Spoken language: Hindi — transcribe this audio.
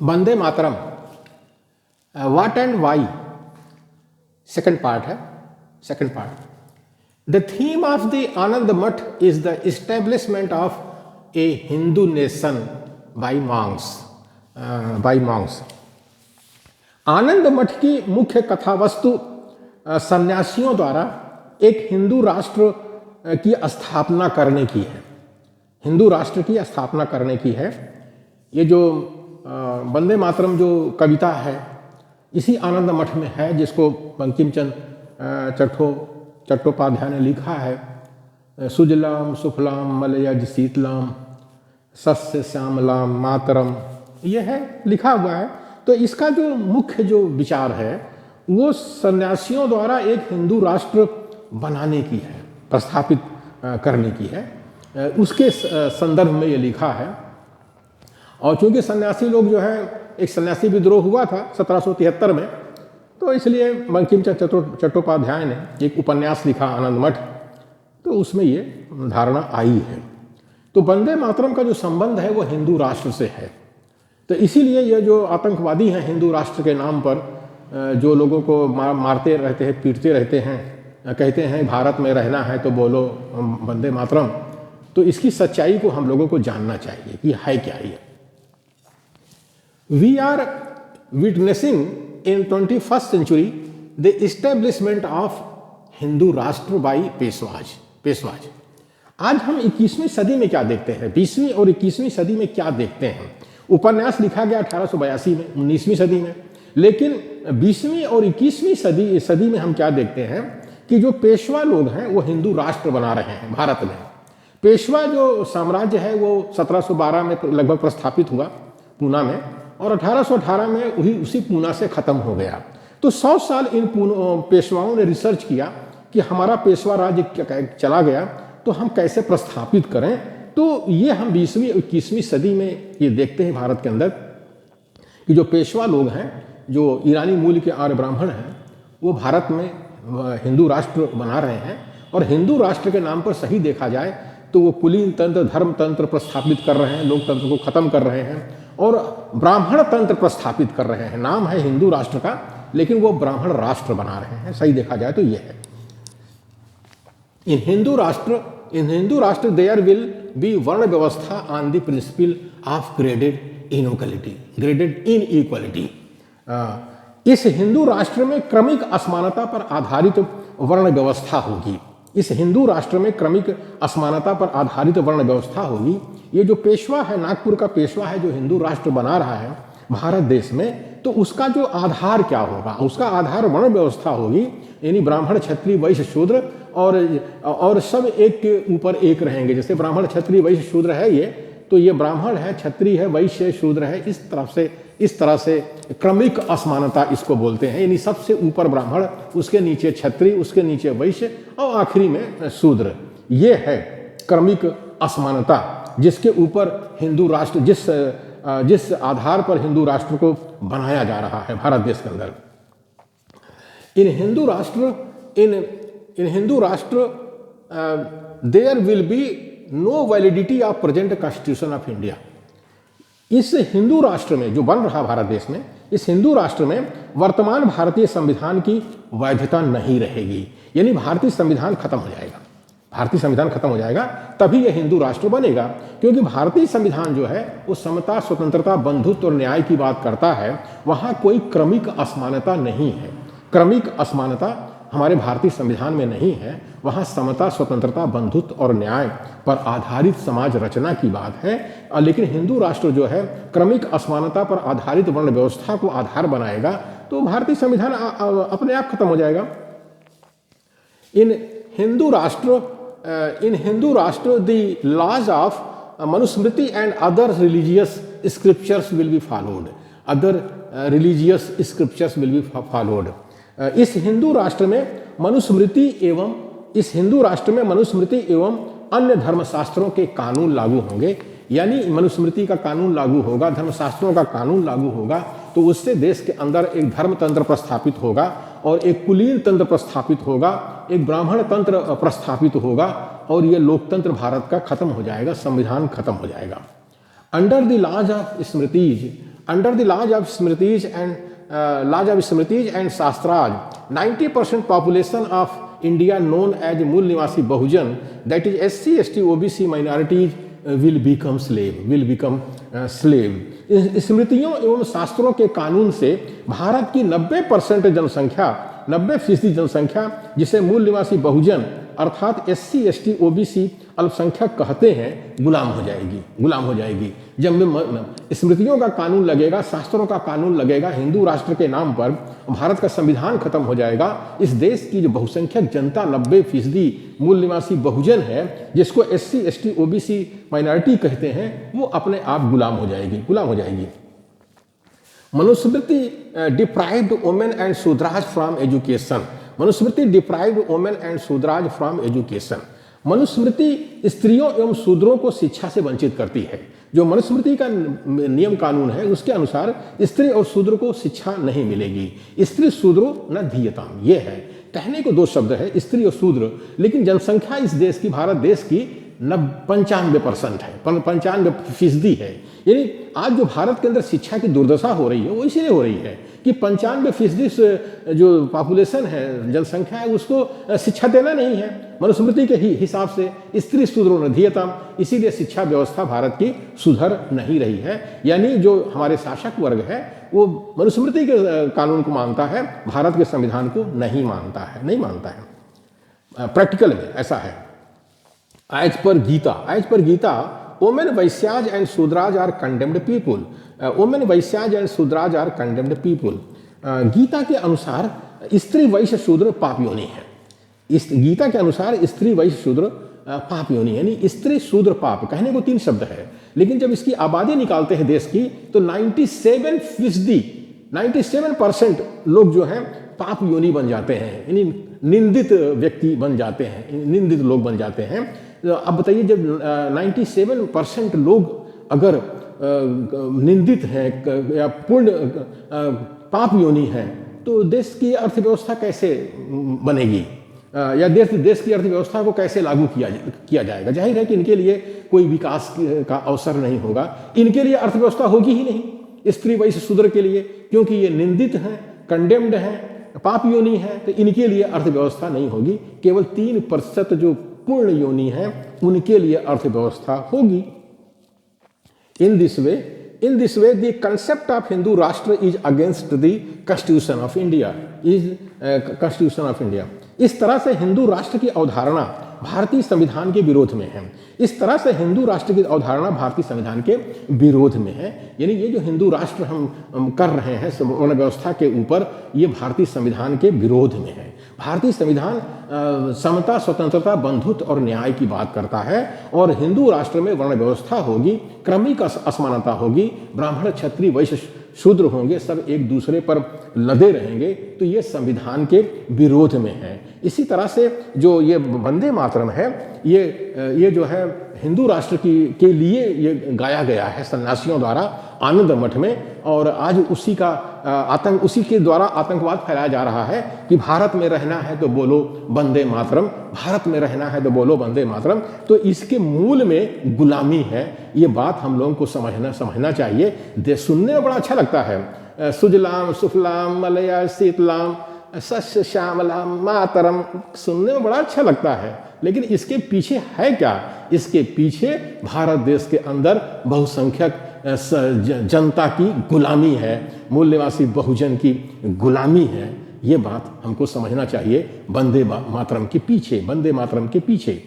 Vande Mataram, what and why, second part है। Second part, the theme of the Anand Math is the establishment of a Hindu nation by monks. Anand Math की मुख्य कथा वस्तु सन्यासियों द्वारा एक हिंदू राष्ट्र की स्थापना करने की है। हिंदू राष्ट्र की स्थापना करने की है। ये जो वंदे मातरम जो कविता है इसी आनंद मठ में है, जिसको बंकिम चंद्र चट्टोपाध्याय ने लिखा है। सुजलाम सुफलाम मलयज शीतलाम सस्य श्यामलाम मातरम, ये है लिखा हुआ है। तो इसका जो मुख्य जो विचार है वो सन्यासियों द्वारा एक हिंदू राष्ट्र बनाने की है, प्रस्थापित करने की है। उसके संदर्भ में ये लिखा है। और चूंकि सन्यासी लोग जो है, एक सन्यासी विद्रोह हुआ था 1773 में, तो इसलिए बंकिम चंद्र चट्टोपाध्याय ने एक उपन्यास लिखा आनंद मठ, तो उसमें ये धारणा आई है। तो वंदे मातरम का जो संबंध है वो हिंदू राष्ट्र से है। तो इसीलिए ये जो आतंकवादी हैं हिंदू राष्ट्र के नाम पर जो लोगों को मारते रहते हैं, पीटते रहते हैं, कहते हैं भारत में रहना है तो बोलो वंदे मातरम, तो इसकी सच्चाई को हम लोगों को जानना चाहिए कि है क्या ये। We are witnessing in 21st century the establishment of Hindu Rashtra by पेशवाज। आज हम 21वीं सदी में क्या देखते हैं, 20वीं और 21वीं सदी में क्या देखते हैं। उपन्यास लिखा गया 1882 में, 19वीं सदी में, लेकिन 20वीं और 21वीं सदी में हम क्या देखते हैं कि जो पेशवा लोग हैं वो हिंदू राष्ट्र बना रहे हैं भारत में। पेशवा जो साम्राज्य है वो 1712 में लगभग प्रस्थापित हुआ पूना में, और 1818 में उसी पूना से ख़त्म हो गया। तो 100 साल इन पेशवाओं ने रिसर्च किया कि हमारा पेशवा राज्य चला गया तो हम कैसे प्रस्थापित करें। तो ये हम 20वीं और 21वीं सदी में ये देखते हैं भारत के अंदर कि जो पेशवा लोग हैं, जो ईरानी मूल के आर्य ब्राह्मण हैं, वो भारत में हिंदू राष्ट्र बना रहे हैं। और हिंदू राष्ट्र के नाम पर सही देखा जाए तो वो कुलीन तंत्र, धर्म तंत्र प्रस्थापित कर रहे हैं, लोकतंत्र को ख़त्म कर रहे हैं और ब्राह्मण तंत्र प्रस्थापित कर रहे हैं। नाम है हिंदू राष्ट्र का, लेकिन वो ब्राह्मण राष्ट्र बना रहे हैं, सही देखा जाए तो ये है। इन Hindu Rashtra there will B वर्ण व्यवस्था on the principle of graded inequality. इस हिंदू राष्ट्र में क्रमिक असमानता पर आधारित वर्ण व्यवस्था होगी। इस हिंदू राष्ट्र में क्रमिक असमानता पर आधारित वर्ण व्यवस्था होगी। ये जो पेशवा है, नागपुर का पेशवा है जो हिंदू राष्ट्र बना रहा है भारत देश में, तो उसका जो आधार क्या होगा, उसका आधार वर्ण व्यवस्था होगी। यानी ब्राह्मण, क्षत्रिय, वैश्य, शूद्र और सब एक के ऊपर एक रहेंगे। जैसे ब्राह्मण, क्षत्रिय, वैश्य, शूद्र है ये, तो ये ब्राह्मण है, क्षत्रिय है, वैश्य, शूद्र है। इस तरह से क्रमिक असमानता इसको बोलते हैं। यानी सबसे ऊपर ब्राह्मण, उसके नीचे क्षत्रिय, उसके नीचे वैश्य और आखिरी में शूद्र। ये है क्रमिक असमानता, जिसके ऊपर हिंदू राष्ट्र, जिस आधार पर हिंदू राष्ट्र को बनाया जा रहा है भारत देश के अंदर। In Hindu Rashtra there will be no validity of present constitution of India. इस हिंदू राष्ट्र में जो बन रहा भारत देश में, इस हिंदू राष्ट्र में वर्तमान भारतीय संविधान की वैधता नहीं रहेगी। यानी भारतीय संविधान खत्म हो जाएगा। भारतीय संविधान खत्म हो जाएगा तभी यह हिंदू राष्ट्र बनेगा, क्योंकि भारतीय संविधान जो है वो समता, स्वतंत्रता, बंधुत्व और न्याय की बात करता है। वहाँ कोई क्रमिक असमानता नहीं है। क्रमिक असमानता हमारे भारतीय संविधान में नहीं है। वहाँ समता, स्वतंत्रता, बंधुत्व और न्याय पर आधारित समाज रचना की बात है। लेकिन हिंदू राष्ट्र जो है क्रमिक असमानता पर आधारित वर्ण व्यवस्था को आधार बनाएगा, तो भारतीय संविधान अपने आप खत्म हो जाएगा। In Hindu Rashtra the laws of Manusmriti and other religious scriptures will be followed. इस हिंदू राष्ट्र में मनुस्मृति एवं अन्य धर्मशास्त्रों के कानून लागू होंगे। यानी मनुस्मृति का कानून लागू होगा, धर्मशास्त्रों का कानून लागू होगा, तो उससे देश के अंदर एक धर्म तंत्र प्रस्थापित होगा और एक कुलीन तंत्र प्रस्थापित होगा, एक ब्राह्मण तंत्र प्रस्थापित होगा और ये लोकतंत्र भारत का खत्म हो जाएगा, संविधान खत्म हो जाएगा। Under the laws of Smritis under the laws of Smritis and Shastraj, 90% population of India known as मूल निवासी बहुजन, that is SC, ST, OBC minorities will become slave. स्मृतियों एवं शास्त्रों के कानून से भारत की 90% जनसंख्या, 90% जनसंख्या जिसे मूल निवासी बहुजन अर्थात SC, ST, OBC अल्पसंख्यक कहते हैं, गुलाम हो जाएगी। जब स्मृतियों का कानून लगेगा, शास्त्रों का कानून लगेगा, हिंदू राष्ट्र के नाम पर भारत का संविधान खत्म हो जाएगा। इस देश की जो बहुसंख्यक जनता 90% मूल निवासी बहुजन है, जिसको SC, ST, OBC माइनॉरिटी कहते हैं, वो अपने आप गुलाम हो जाएगी। Manusmriti deprived women and Shudras from education. Manusmriti deprived women and Shudras from education. Manusmriti स्त्रियों एवं शूद्रों को शिक्षा से वंचित करती है। जो मनुस्मृति का नियम कानून है, उसके अनुसार स्त्री और शूद्र को शिक्षा नहीं मिलेगी। स्त्री शूद्रो न धीयताम, ये है। कहने को दो शब्द है, स्त्री और शूद्र, लेकिन जनसंख्या इस देश की, भारत देश की 95% है, 95% है। यानी आज जो भारत के अंदर शिक्षा की दुर्दशा हो रही है, वो इसलिए हो रही है कि 95% जो पॉपुलेशन है, जनसंख्या है, उसको शिक्षा देना नहीं है मनुस्मृति के हिसाब से। स्त्री शूद्रो न धीयताम, इसीलिए शिक्षा व्यवस्था भारत की सुधर नहीं रही है। यानी जो हमारे शासक वर्ग है, वो मनुस्मृति के कानून को मानता है, भारत के संविधान को नहीं मानता है। प्रैक्टिकल में ऐसा है। As per Gita women vaishyas and shudras are condemned people. Women vaishyas and shudras are condemned people. Gita के अनुसार स्त्री वैश्य शूद्र पाप योनि है। इस गीता के अनुसार स्त्री वैश्य शूद्र पाप योनि, यानी स्त्री शूद्र पाप। कहने को 3 शब्द है, लेकिन जब इसकी आबादी निकालते हैं देश की, तो 97% लोग जो हैं पाप योनि बन जाते हैं, यानी निंदित व्यक्ति बन जाते हैं, निंदित लोग बन जाते हैं। अब बताइए, जब 97% लोग अगर निंदित हैं या पूर्ण पाप योनि हैं, तो देश की अर्थव्यवस्था कैसे बनेगी, या देश की अर्थव्यवस्था को कैसे लागू किया जाएगा। जाहिर है कि इनके लिए कोई विकास का अवसर नहीं होगा, इनके लिए अर्थव्यवस्था होगी ही नहीं, स्त्री वैश्य शूद्र के लिए, क्योंकि ये निंदित हैं, कंडेम्ड हैं, पाप योनि है, तो इनके लिए अर्थव्यवस्था नहीं होगी। केवल 3% जो पूर्ण योनि है, उनके लिए अर्थव्यवस्था होगी। In this way the concept of Hindu Rashtra is against the constitution of India. इस तरह से हिंदू राष्ट्र की अवधारणा भारतीय संविधान के विरोध में है। इस तरह से हिंदू राष्ट्र की अवधारणा भारतीय संविधान के विरोध में है। यानी ये जो हिंदू राष्ट्र हम कर रहे हैं वर्ण व्यवस्था के ऊपर, ये भारतीय संविधान के विरोध में है। भारतीय संविधान समता, स्वतंत्रता, बंधुत्व और न्याय की बात करता है, और हिंदू राष्ट्र में वर्ण व्यवस्था होगी, क्रमिक असमानता होगी, ब्राह्मण, क्षत्रिय, वैश्य, शूद्र होंगे, सब एक दूसरे पर लदे रहेंगे, तो ये संविधान के विरोध में है। इसी तरह से जो ये वंदे मातरम है, ये जो है हिंदू राष्ट्र के लिए ये गाया गया है सन्यासियों द्वारा आनंद मठ में, और आज उसी के द्वारा आतंकवाद फैलाया जा रहा है कि भारत में रहना है तो बोलो वंदे मातरम, भारत में रहना है तो बोलो वंदे मातरम। तो इसके मूल में गुलामी है। ये बात हम लोगों को समझना चाहिए। सुनने में बड़ा अच्छा लगता है, सुजलाम सुफलाम मलया शीतलाम सस्य श्यामलाम मातरम, सुनने में बड़ा अच्छा लगता है, लेकिन इसके पीछे है क्या? इसके पीछे भारत देश के अंदर बहुसंख्यक जनता की गुलामी है, मूल निवासी बहुजन की गुलामी है। ये बात हमको समझना चाहिए वंदे मातरम के पीछे।